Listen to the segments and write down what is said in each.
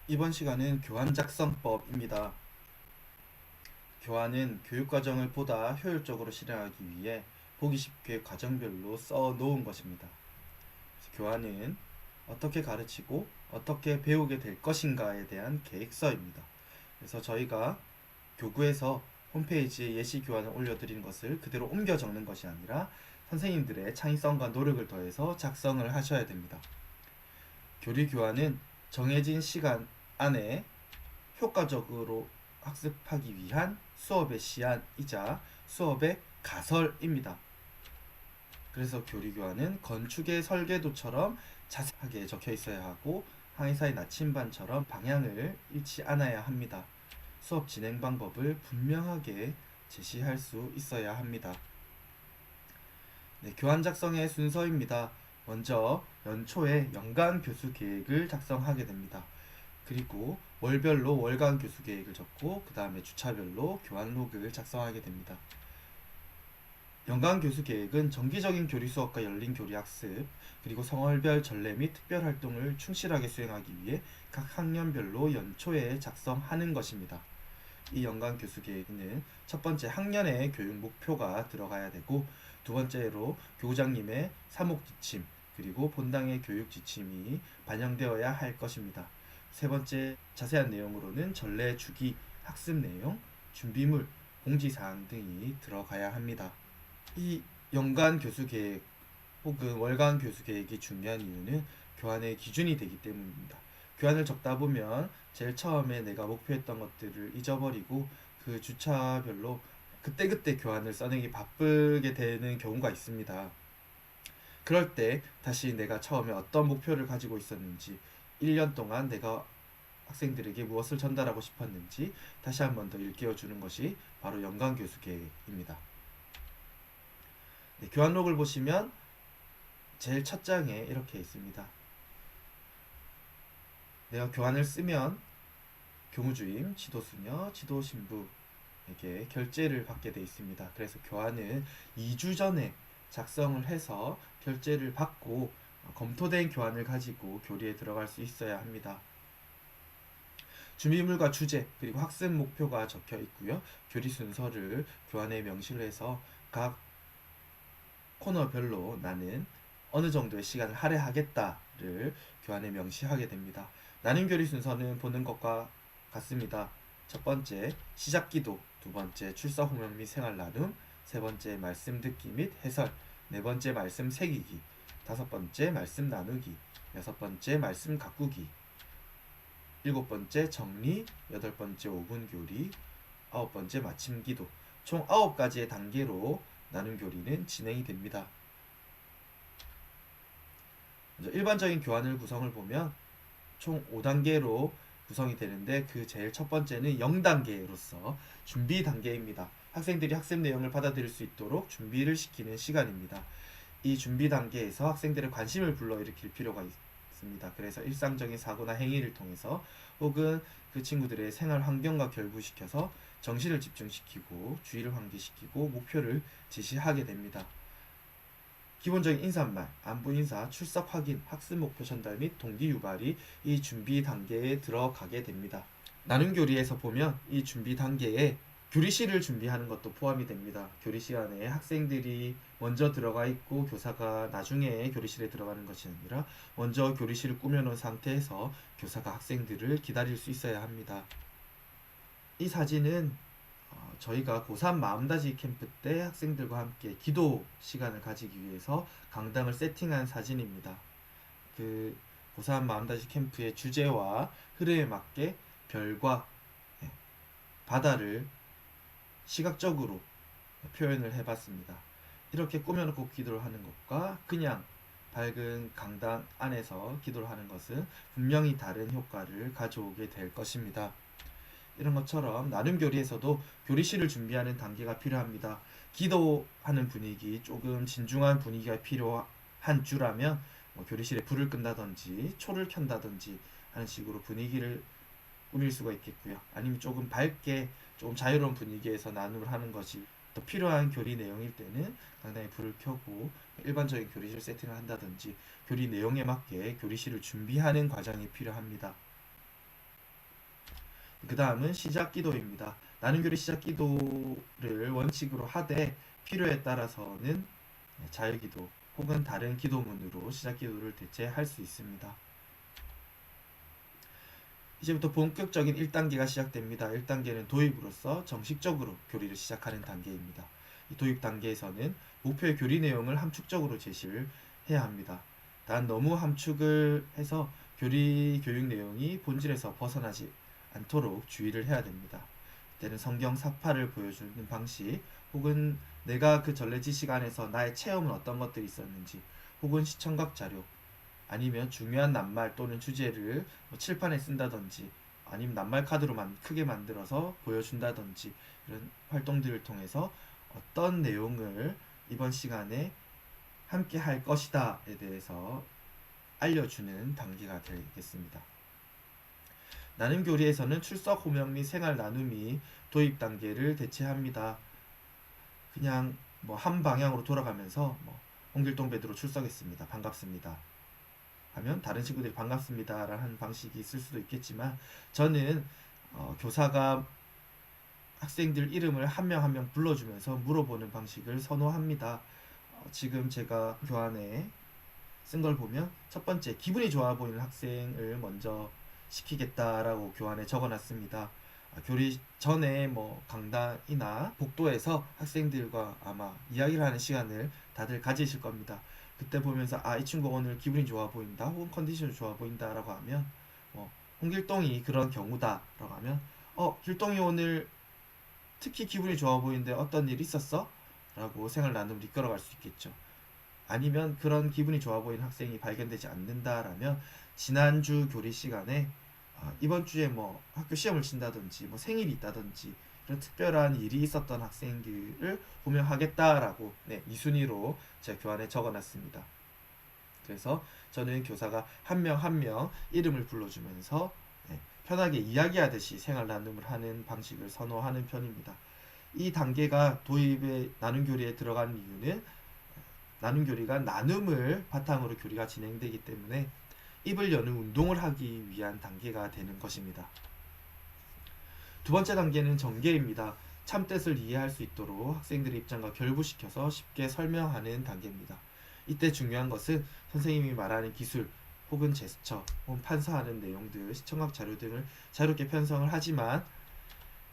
이번 시간은 교환 작성법입니다. 교환은 교육과정을 보다 효율적으로 실행하기 위해 보기 쉽게 과정별로 써 놓은 것입니다. 교환은 어떻게 가르치고 어떻게 배우게 될 것인가에 대한 계획서입니다. 그래서 저희가 교구에서 홈페이지에 예시 교환을 올려드린 것을 그대로 옮겨 적는 것이 아니라 선생님들의 창의성과 노력을 더해서 작성을 하셔야 됩니다. 교리 교환은 정해진 시간 안에 효과적으로 학습하기 위한 수업의 시안이자 수업의 가설입니다. 그래서 교리교환은 건축의 설계도처럼 자세하게 적혀 있어야 하고 항해사의 나침반처럼 방향을 잃지 않아야 합니다. 수업 진행 방법을 분명하게 제시할 수 있어야 합니다. 네, 교환 작성의 순서입니다. 먼저 연초에 연간 교수 계획을 작성하게 됩니다. 그리고 월별로 월간 교수 계획을 적고 그 다음에 주차별로 교환 로그를 작성하게 됩니다. 연간 교수 계획은 정기적인 교리 수업과 열린 교리 학습, 그리고 성월별 전례 및 특별 활동을 충실하게 수행하기 위해 각 학년별로 연초에 작성하는 것입니다. 이 연간 교수 계획에는 첫 번째 학년의 교육 목표가 들어가야 되고, 두 번째로 교장님의 사목 지침, 그리고 본당의 교육 지침이 반영되어야 할 것입니다. 세 번째 자세한 내용으로는 전례 주기, 학습 내용, 준비물, 공지사항 등이 들어가야 합니다. 이 연간 교수 계획 혹은 월간 교수 계획이 중요한 이유는 교환의 기준이 되기 때문입니다. 교환을 적다 보면 제일 처음에 내가 목표했던 것들을 잊어버리고 그 주차별로 그때그때 교환을 써내기 바쁘게 되는 경우가 있습니다. 그럴 때 다시 내가 처음에 어떤 목표를 가지고 있었는지, 1년 동안 내가 학생들에게 무엇을 전달하고 싶었는지 다시 한 번 더 일깨워 주는 것이 바로 연간 교수 계획입니다. 네, 교환록을 보시면 제일 첫 장에 이렇게 있습니다. 내가 교환을 쓰면 교무주임, 지도수녀, 지도신부에게 결제를 받게 되어 있습니다. 그래서 교환은 2주 전에 작성을 해서 결제를 받고 검토된 교환을 가지고 교리에 들어갈 수 있어야 합니다. 준비물과 주제 그리고 학습 목표가 적혀 있고요. 교리 순서를 교환에 명시를 해서 각 코너별로 나는 어느 정도의 시간을 할애하겠다를 교환에 명시하게 됩니다. 나눔 교리 순서는 보는 것과 같습니다. 첫 번째 시작 기도, 두 번째 출사 호명 및 생활 나눔, 세 번째 말씀 듣기 및 해설, 네 번째 말씀 새기기, 다섯 번째 말씀 나누기, 여섯 번째 말씀 가꾸기, 일곱 번째 정리, 여덟 번째 5분 교리, 아홉 번째 마침 기도. 총 9가지의 단계로 나눔 교리는 진행이 됩니다. 먼저 일반적인 교환을 구성을 보면 총 5단계로 구성이 되는데, 그 제일 첫 번째는 0단계로서 준비 단계입니다. 학생들이 학습 내용을 받아들일 수 있도록 준비를 시키는 시간입니다. 이 준비 단계에서 학생들의 관심을 불러일으킬 필요가 있습니다. 그래서 일상적인 사고나 행위를 통해서 혹은 그 친구들의 생활 환경과 결부시켜서 정신을 집중시키고 주의를 환기시키고 목표를 제시하게 됩니다. 기본적인 인사말, 안부 인사, 출석 확인, 학습 목표 전달 및 동기 유발이 이 준비 단계에 들어가게 됩니다. 나눔 교리에서 보면 이 준비 단계에 교리실을 준비하는 것도 포함이 됩니다. 교리 시간에 학생들이 먼저 들어가 있고 교사가 나중에 교리실에 들어가는 것이 아니라 먼저 교리실을 꾸며놓은 상태에서 교사가 학생들을 기다릴 수 있어야 합니다. 이 사진은 저희가 고3 마음다지 캠프 때 학생들과 함께 기도 시간을 가지기 위해서 강당을 세팅한 사진입니다. 그 고3 마음다지 캠프의 주제와 흐름에 맞게 별과 바다를 시각적으로 표현을 해봤습니다. 이렇게 꾸며놓고 기도를 하는 것과 그냥 밝은 강당 안에서 기도를 하는 것은 분명히 다른 효과를 가져오게 될 것입니다. 이런 것처럼 나눔 교리에서도 교리실을 준비하는 단계가 필요합니다. 기도하는 분위기, 조금 진중한 분위기가 필요한 주라면 교리실에 불을 끈다든지 초를 켠다든지 하는 식으로 분위기를 꾸밀 수가 있겠고요. 아니면 조금 밝게 좀 자유로운 분위기에서 나눔을 하는 것이 더 필요한 교리 내용일 때는 강당에 불을 켜고 일반적인 교리실 세팅을 한다든지 교리 내용에 맞게 교리실을 준비하는 과정이 필요합니다. 그 다음은 시작 기도입니다. 나는 교리 시작 기도를 원칙으로 하되 필요에 따라서는 자유 기도 혹은 다른 기도문으로 시작 기도를 대체할 수 있습니다. 이제부터 본격적인 1단계가 시작됩니다. 1단계는 도입으로서 정식적으로 교리를 시작하는 단계입니다. 이 도입 단계에서는 목표의 교리 내용을 함축적으로 제시를 해야 합니다. 단 너무 함축을 해서 교리 교육 내용이 본질에서 벗어나지 않도록 주의를 해야 됩니다. 이때는 성경 사파를 보여주는 방식 혹은 내가 그 전래 지식 안에서 나의 체험은 어떤 것들이 있었는지 혹은 시청각 자료 아니면 중요한 낱말 또는 주제를 칠판에 쓴다든지 아니면 낱말 카드로만 크게 만들어서 보여준다든지 이런 활동들을 통해서 어떤 내용을 이번 시간에 함께 할 것이다에 대해서 알려주는 단계가 되겠습니다. 나눔 교리에서는 출석 호명 및 생활 나눔이 도입 단계를 대체합니다. 그냥 뭐 한 방향으로 돌아가면서 홍길동 베드로 출석했습니다. 반갑습니다. 하면 다른 친구들이 반갑습니다 라는 방식이 있을 수도 있겠지만 저는 교사가 학생들 이름을 한 명 한 명 불러주면서 물어보는 방식을 선호합니다. 지금 제가 교환에 쓴 걸 보면 첫 번째 기분이 좋아 보이는 학생을 먼저 시키겠다라고 교환에 적어놨습니다. 교리 전에 강단이나 복도에서 학생들과 아마 이야기를 하는 시간을 다들 가지실 겁니다. 그때 보면서 이 친구 오늘 기분이 좋아 보인다 혹은 컨디션이 좋아 보인다 라고 하면 홍길동이 그런 경우다 라고 하면 길동이 오늘 특히 기분이 좋아 보이는데 어떤 일 있었어? 라고 생활 나눔을 이끌어갈 수 있겠죠. 아니면 그런 기분이 좋아 보이는 학생이 발견되지 않는다라면 지난주 교리 시간에 이번 주에 학교 시험을 친다든지 생일이 있다든지 이런 특별한 일이 있었던 학생들을 호명하겠다라고 이 순위로 제가 교환에 적어놨습니다. 그래서 저는 교사가 한 명 한 명 이름을 불러주면서 편하게 이야기하듯이 생활 나눔을 하는 방식을 선호하는 편입니다. 이 단계가 도입의 나눔 교리에 들어가는 이유는 나눔 교리가 나눔을 바탕으로 교리가 진행되기 때문에 입을 여는 운동을 하기 위한 단계가 되는 것입니다. 두 번째 단계는 전개입니다. 참뜻을 이해할 수 있도록 학생들의 입장과 결부시켜서 쉽게 설명하는 단계입니다. 이때 중요한 것은 선생님이 말하는 기술 혹은 제스처 혹은 판사하는 내용들, 시청각 자료 등을 자유롭게 편성을 하지만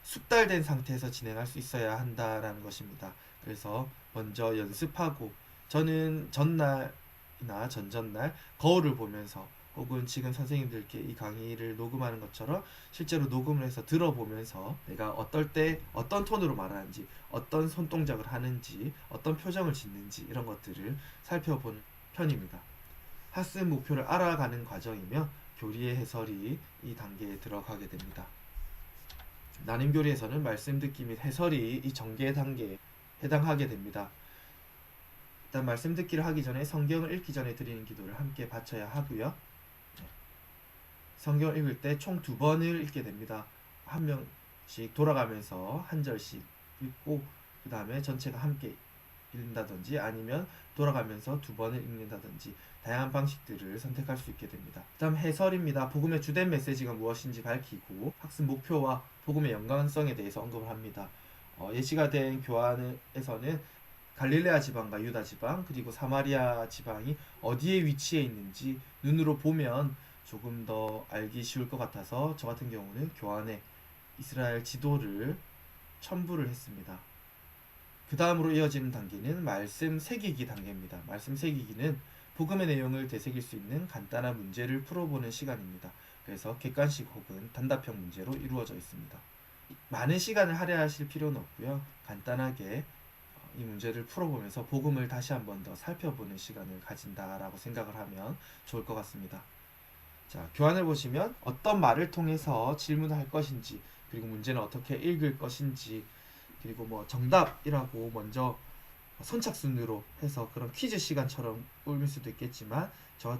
숙달된 상태에서 진행할 수 있어야 한다라는 것입니다. 그래서 먼저 연습하고 저는 전날이나 전전날 거울을 보면서 혹은 지금 선생님들께 이 강의를 녹음하는 것처럼 실제로 녹음을 해서 들어보면서 내가 어떨 때 어떤 톤으로 말하는지 어떤 손동작을 하는지 어떤 표정을 짓는지 이런 것들을 살펴보는 편입니다. 학습 목표를 알아가는 과정이며 교리의 해설이 이 단계에 들어가게 됩니다. 나눔 교리에서는 말씀 듣기 및 해설이 이 전개 단계에 해당하게 됩니다. 일단 말씀 듣기를 하기 전에 성경을 읽기 전에 드리는 기도를 함께 바쳐야 하고요. 성경을 읽을 때 총 2번을 읽게 됩니다. 한 명씩 돌아가면서 한 절씩 읽고 그 다음에 전체가 함께 읽는다든지 아니면 돌아가면서 2번을 읽는다든지 다양한 방식들을 선택할 수 있게 됩니다. 다음 해설입니다. 복음의 주된 메시지가 무엇인지 밝히고 학습 목표와 복음의 연관성에 대해서 언급을 합니다. 예시가 된 교환에서는 갈릴레아 지방과 유다 지방 그리고 사마리아 지방이 어디에 위치해 있는지 눈으로 보면 조금 더 알기 쉬울 것 같아서 저 같은 경우는 교환에 이스라엘 지도를 첨부를 했습니다. 그 다음으로 이어지는 단계는 말씀 새기기 단계입니다. 말씀 새기기는 복음의 내용을 되새길 수 있는 간단한 문제를 풀어보는 시간입니다. 그래서 객관식 혹은 단답형 문제로 이루어져 있습니다. 많은 시간을 할애하실 필요는 없고요. 간단하게 이 문제를 풀어보면서 복음을 다시 한 번 더 살펴보는 시간을 가진다라고 생각을 하면 좋을 것 같습니다. 자, 교환을 보시면 어떤 말을 통해서 질문을 할 것인지 그리고 문제는 어떻게 읽을 것인지 그리고 정답이라고 먼저 선착순으로 해서 그런 퀴즈 시간처럼 꾸밀 수도 있겠지만 저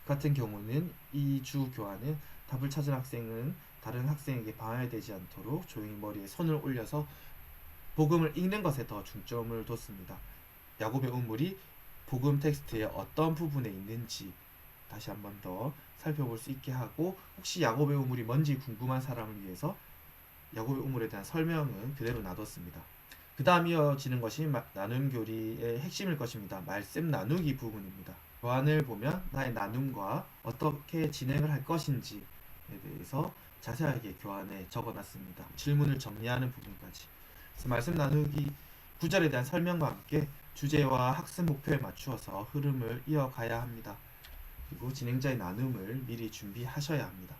같은 경우는 이 주 교환은 답을 찾은 학생은 다른 학생에게 방해되지 않도록 조용히 머리에 손을 올려서 복음을 읽는 것에 더 중점을 뒀습니다. 야곱의 우물이 복음 텍스트의 어떤 부분에 있는지 다시 한 번 더 살펴볼 수 있게 하고, 혹시 야곱의 우물이 뭔지 궁금한 사람을 위해서 야곱의 우물에 대한 설명은 그대로 놔뒀습니다. 그 다음 이어지는 것이 나눔 교리의 핵심일 것입니다. 말씀 나누기 부분입니다. 교환을 보면 나의 나눔과 어떻게 진행을 할 것인지에 대해서 자세하게 교환에 적어놨습니다. 질문을 정리하는 부분까지. 그래서 말씀 나누기 구절에 대한 설명과 함께 주제와 학습 목표에 맞추어서 흐름을 이어가야 합니다. 그리고 진행자의 나눔을 미리 준비하셔야 합니다.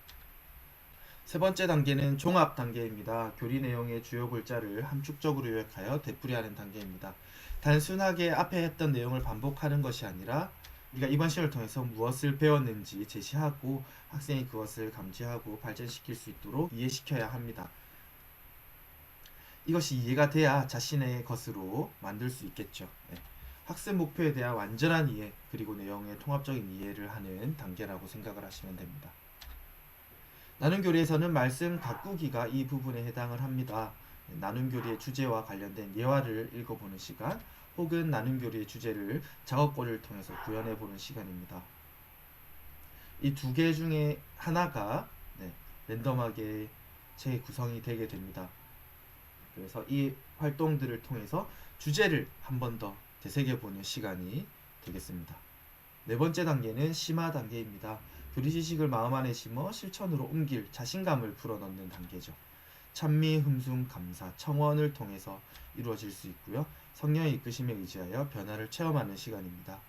세 번째 단계는 종합 단계입니다. 교리 내용의 주요 골자를 함축적으로 요약하여 되풀이하는 단계입니다. 단순하게 앞에 했던 내용을 반복하는 것이 아니라 우리가 이번 시험을 통해서 무엇을 배웠는지 제시하고 학생이 그것을 감지하고 발전시킬 수 있도록 이해시켜야 합니다. 이것이 이해가 돼야 자신의 것으로 만들 수 있겠죠. 네. 학습 목표에 대한 완전한 이해, 그리고 내용의 통합적인 이해를 하는 단계라고 생각을 하시면 됩니다. 나눔 교리에서는 말씀 가꾸기가 이 부분에 해당을 합니다. 나눔 교리의 주제와 관련된 예화를 읽어보는 시간, 혹은 나눔 교리의 주제를 작업권을 통해서 구현해보는 시간입니다. 이 두 개 중에 하나가 랜덤하게 재구성이 되게 됩니다. 그래서 이 활동들을 통해서 주제를 한 번 더 되새겨보는 시간이 되겠습니다. 네 번째 단계는 심화 단계입니다. 교리 지식을 마음 안에 심어 실천으로 옮길 자신감을 불어넣는 단계죠. 찬미, 흠숭, 감사, 청원을 통해서 이루어질 수 있고요. 성령의 이끄심에 의지하여 변화를 체험하는 시간입니다.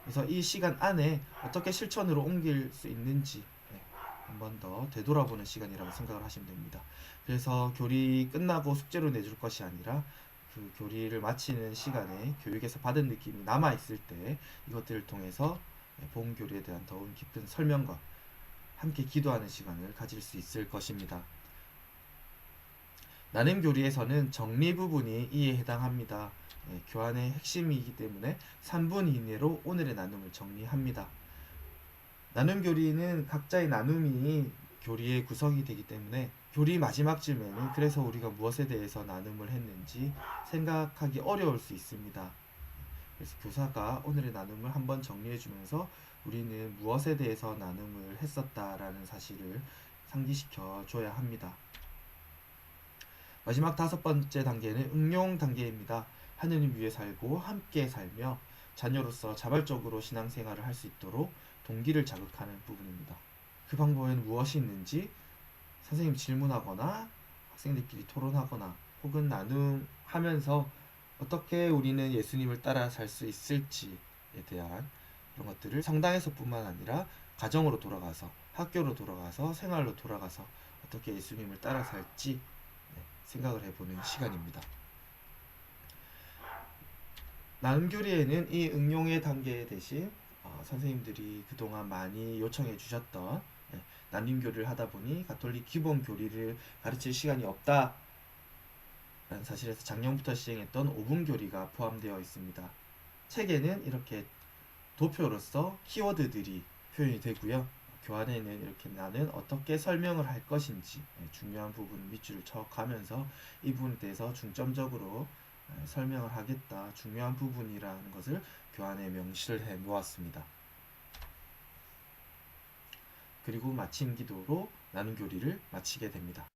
그래서 이 시간 안에 어떻게 실천으로 옮길 수 있는지 한 번 더 되돌아보는 시간이라고 생각을 하시면 됩니다. 그래서 교리 끝나고 숙제로 내줄 것이 아니라 그 교리를 마치는 시간에 교육에서 받은 느낌이 남아있을 때 이것들을 통해서 본 교리에 대한 더욱 깊은 설명과 함께 기도하는 시간을 가질 수 있을 것입니다. 나눔 교리에서는 정리 부분이 이에 해당합니다. 교환의 핵심이기 때문에 3분 이내로 오늘의 나눔을 정리합니다. 나눔 교리는 각자의 나눔이 교리의 구성이 되기 때문에 교리 마지막 쯤에는 그래서 우리가 무엇에 대해서 나눔을 했는지 생각하기 어려울 수 있습니다. 그래서 교사가 오늘의 나눔을 한번 정리해 주면서 우리는 무엇에 대해서 나눔을 했었다라는 사실을 상기시켜 줘야 합니다. 마지막 5번째 단계는 응용 단계입니다. 하느님 위에 살고 함께 살며 자녀로서 자발적으로 신앙생활을 할 수 있도록 동기를 자극하는 부분입니다. 그 방법에는 무엇이 있는지 선생님 질문하거나 학생들끼리 토론하거나 혹은 나눔하면서 어떻게 우리는 예수님을 따라 살 수 있을지에 대한 그런 것들을 성당에서뿐만 아니라 가정으로 돌아가서, 학교로 돌아가서, 생활로 돌아가서 어떻게 예수님을 따라 살지 생각을 해보는 시간입니다. 나눔 교리에는 이 응용의 단계 대신 선생님들이 그동안 많이 요청해 주셨던 나눔 교리를 하다 보니 가톨릭 기본 교리를 가르칠 시간이 없다 라는 사실에서 작년부터 시행했던 5분 교리가 포함되어 있습니다. 책에는 이렇게 도표로서 키워드들이 표현이 되고요. 교환에는 이렇게 나는 어떻게 설명을 할 것인지 중요한 부분 밑줄을 쳐가면서 이 부분에 대해서 중점적으로 설명을 하겠다, 중요한 부분이라는 것을 교환에 명시를 해 놓았습니다. 그리고 마침 기도로 나눔 교리를 마치게 됩니다.